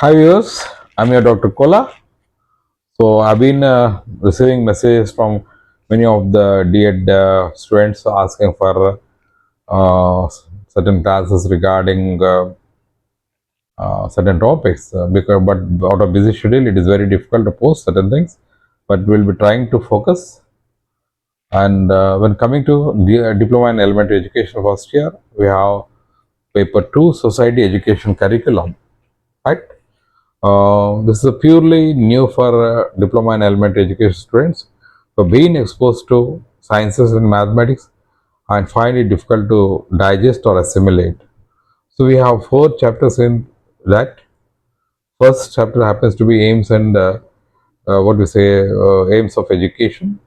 Hi viewers, I'm your Dr. Kola. So I've been receiving messages from many of the D.Ed students asking for uh, certain classes regarding certain topics. But out of busy schedule, it is very difficult to post certain things. But we'll be trying to focus. And when coming to diploma in elementary education first year, we have paper 2, society education curriculum, right? This is a purely new for diploma in elementary education students for being exposed to sciences and mathematics and find it difficult to digest or assimilate. So we have 4 chapters in that. First chapter happens to be aims and what we say aims of education,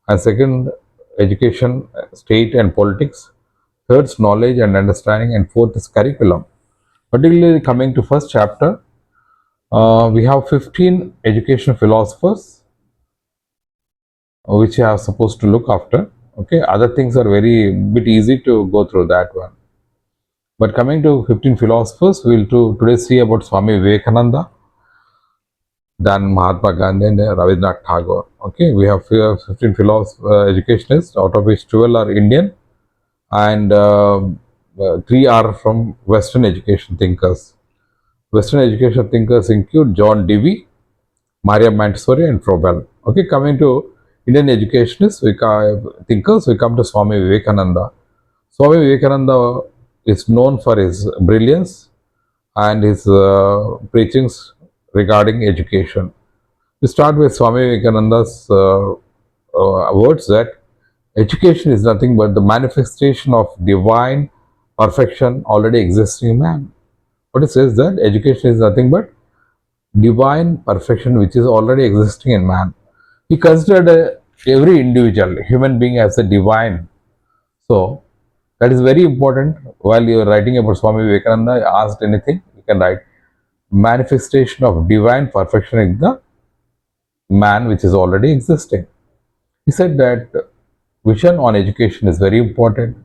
and second education, state and politics. Third's knowledge and understanding, and fourth is curriculum. Particularly coming to first chapter, we have 15 education philosophers which you are supposed to look after. Okay, other things are very bit easy to go through that one. But coming to 15 philosophers, we will today see about Swamy Vivekananda, then Mahatma Gandhi and Rabindranath Tagore. Okay, we have 15 educationists, out of which 12 are Indian and 3 are from Western education thinkers. Western education thinkers include John Dewey, Maria Montessori and Froebel. Okay, coming to Indian educationists, thinkers, we come to Swamy Vivekananda. Swamy Vivekananda is known for his brilliance and his preachings regarding education. We start with Swamy Vivekananda's words that education is nothing but the manifestation of divine perfection already existing in man. What it says that education is nothing but divine perfection which is already existing in man. He considered every individual, human being, as a divine. So that is very important. While you are writing about Swami Vivekananda, asked anything, you can write manifestation of divine perfection in the man which is already existing. He said that vision on education is very important,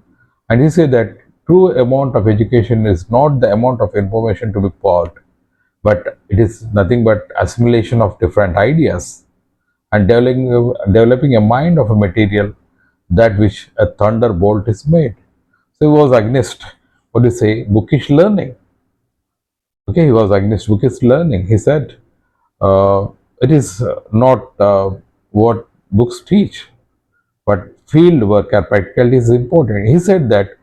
and he said that true amount of education is not the amount of information to be poured, but it is nothing but assimilation of different ideas and developing a mind of a material that which a thunderbolt is made. So he was against, what do you say, bookish learning. Okay, he was against bookish learning. He said it is not what books teach, but field work and practicality is important. He said that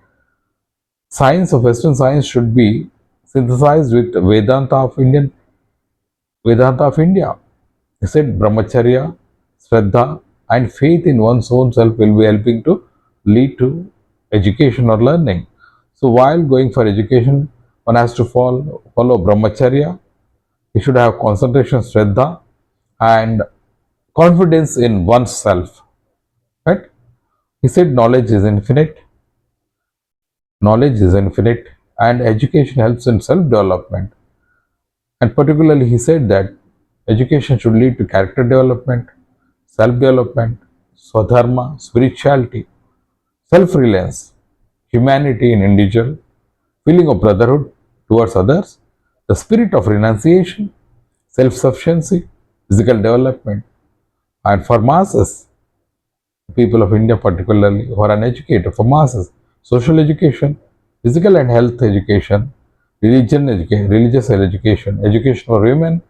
science of Western science should be synthesized with Vedanta of India. He said brahmacharya, shraddha, and faith in one's own self will be helping to lead to education or learning. So while going for education, one has to follow brahmacharya. He should have concentration, shraddha, and confidence in oneself. Right? He said knowledge is infinite. Knowledge is infinite, and education helps in self-development. And particularly, he said that education should lead to character development, self-development, swadharma, spirituality, self-reliance, humanity in individual, feeling of brotherhood towards others, the spirit of renunciation, self-sufficiency, physical development, and for masses, people of India particularly who are uneducated, for masses, social education, physical and health education, religious education, education for women,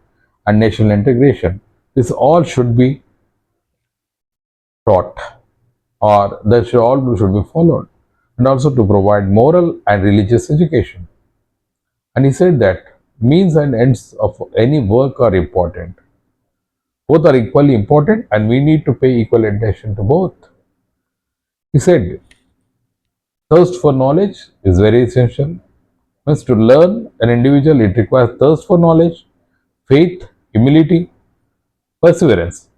and national integration. This all should be taught, or that should be followed, and also to provide moral and religious education. And he said that means and ends of any work are important. Both are equally important, and we need to pay equal attention to both. He said, thirst for knowledge is very essential. Means to learn an individual, it requires thirst for knowledge, faith, humility, perseverance,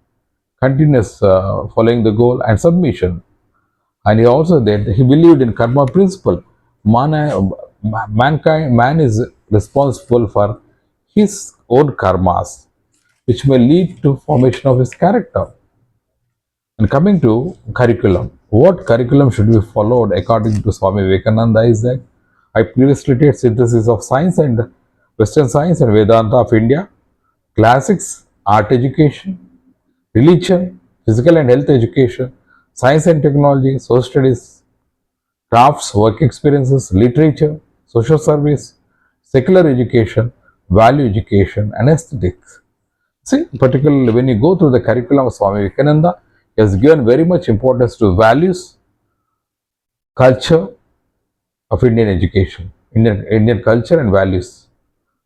continuous following the goal, and submission. And he also said he believed in karma principle. Man is responsible for his own karmas, which may lead to formation of his character. And coming to curriculum, what curriculum should be followed according to Swami Vivekananda is that I previously did synthesis of science and Western science and Vedanta of India, classics, art education, religion, physical and health education, science and technology, social studies, crafts, work experiences, literature, social service, secular education, value education, and aesthetics. See, particularly when you go through the curriculum of Swamy Vivekananda, he has given very much importance to values, culture of Indian education, Indian culture and values,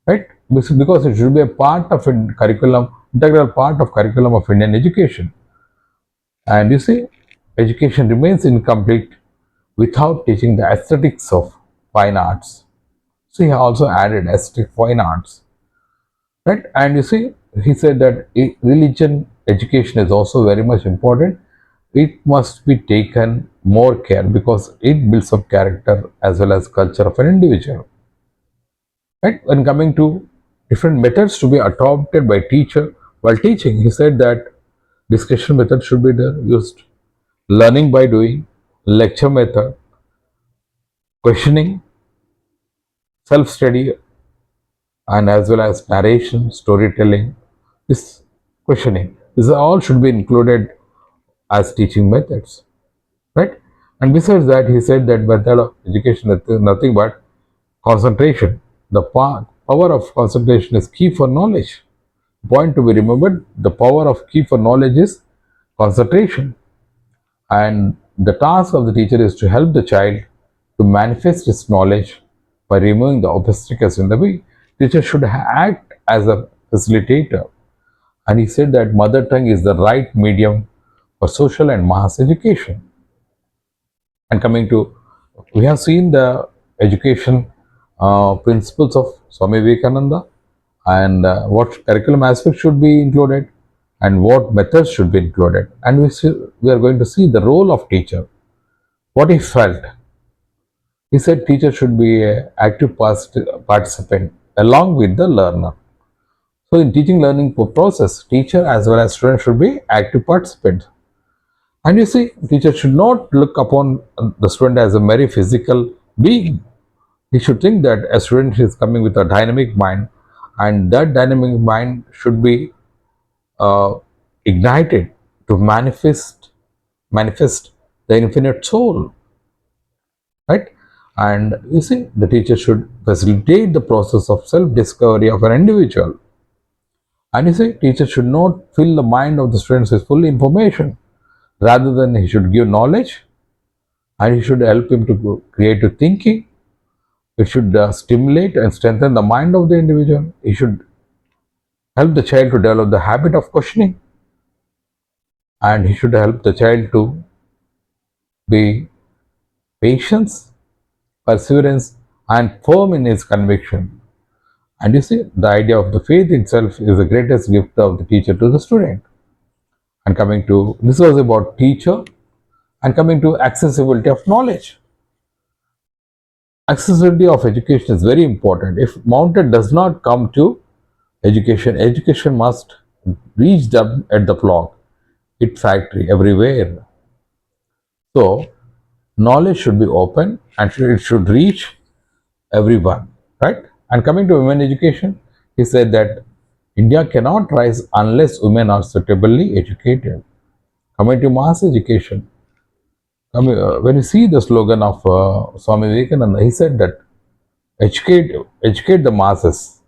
right? Because it should be a part of a curriculum, integral part of curriculum of Indian education. And you see, education remains incomplete without teaching the aesthetics of fine arts. So he also added aesthetic fine arts, right? And you see, he said that religion education is also very much important. It must be taken more care because it builds up character as well as culture of an individual, right? When coming to different methods to be adopted by teacher while teaching, he said that discussion method should be used, learning by doing, lecture method, questioning, self-study, and as well as narration, storytelling, this questioning. These all should be included as teaching methods, right? And besides that, he said that method of education is nothing but concentration. The power of concentration is key for knowledge. Point to be remembered, the power of key for knowledge is concentration. And the task of the teacher is to help the child to manifest his knowledge by removing the obstacles in the way. Teacher should act as a facilitator. And he said that mother tongue is the right medium for social and mass education. And coming to, we have seen the education principles of Swamy Vivekananda and what curriculum aspects should be included and what methods should be included. And we are going to see the role of teacher. What he felt. He said teacher should be an active participant along with the learner. So in teaching learning process, teacher as well as student should be active participants. And you see, teacher should not look upon the student as a very physical being. He should think that a student is coming with a dynamic mind, and that dynamic mind should be uh, ignited to manifest the infinite soul, right? And you see, the teacher should facilitate the process of self-discovery of an individual. And you see, teacher should not fill the mind of the students with full information. Rather than he should give knowledge and he should help him to creative thinking. It should stimulate and strengthen the mind of the individual. He should help the child to develop the habit of questioning, and he should help the child to be patience, perseverance, and firm in his conviction. And you see, the idea of the faith itself is the greatest gift of the teacher to the student. And coming to, this was about teacher, and coming to accessibility of knowledge. Accessibility of education is very important. If mountain does not come to education, education must reach them at the flock, its factory, everywhere. So, knowledge should be open and it should reach everyone, right? And coming to women education, he said that India cannot rise unless women are suitably educated. Coming to mass education, when you see the slogan of Swamy Vivekananda, he said that educate the masses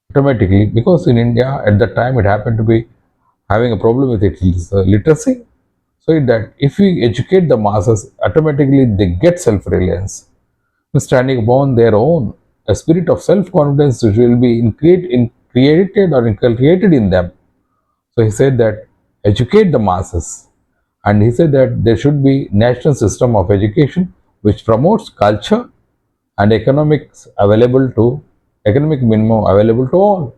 automatically, because in India at that time it happened to be having a problem with its literacy. So that if we educate the masses, automatically they get self-reliance, standing upon their own. A spirit of self-confidence will be created or inculcated in them. So he said that educate the masses, and he said that there should be national system of education which promotes culture and economic minimum available to all.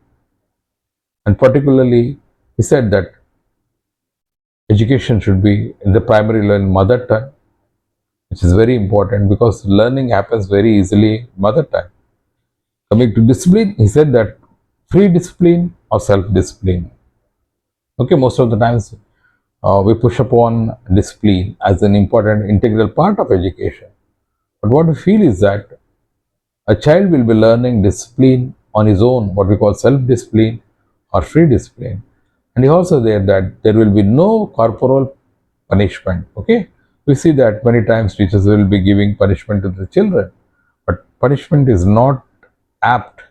And particularly, he said that education should be in the primary learning mother tongue, which is very important because learning happens very easily mother tongue. Coming to discipline, he said that free discipline or self-discipline. Okay, most of the times we push upon discipline as an important integral part of education. But what we feel is that a child will be learning discipline on his own, what we call self-discipline or free discipline. And he also said that there will be no corporal punishment. Okay, we see that many times teachers will be giving punishment to the children, but punishment is not apt.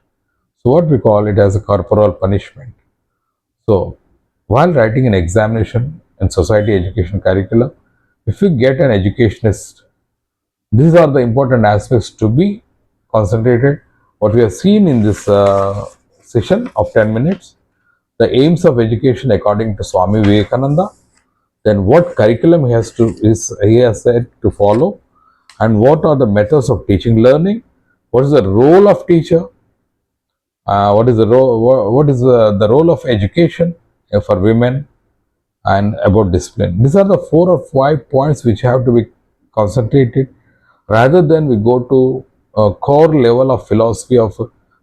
So what we call it as a corporal punishment. So while writing an examination in society education curriculum, if you get an educationist, these are the important aspects to be concentrated. What we have seen in this session of 10 minutes, the aims of education according to Swamy Vivekananda, then what curriculum he has said to follow, and what are the methods of teaching learning, what is the role of teacher, what is the role, what is the role of education for women, and about discipline. These are the 4 or 5 points which have to be concentrated rather than we go to a core level of philosophy of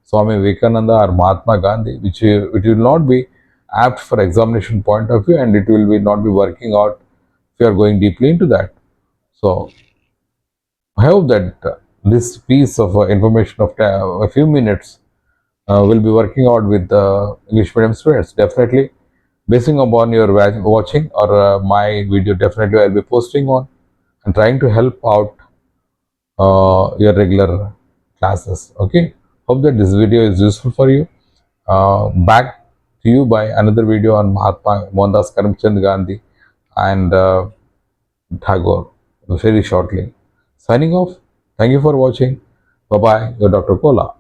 Swami Vivekananda or Mahatma Gandhi, which it will not be apt for examination point of view, and it will be not be working out if you are going deeply into that. So I hope that this piece of information of a few minutes will be working out with English medium students. Definitely, basing upon your watching or my video, definitely I'll be posting on and trying to help out your regular classes. Okay, hope that this video is useful for you. Back to you by another video on Mahatma Mohandas Karamchand Gandhi and Tagore very shortly. Signing off. Thank you for watching. Bye bye. Your Dr. Kola.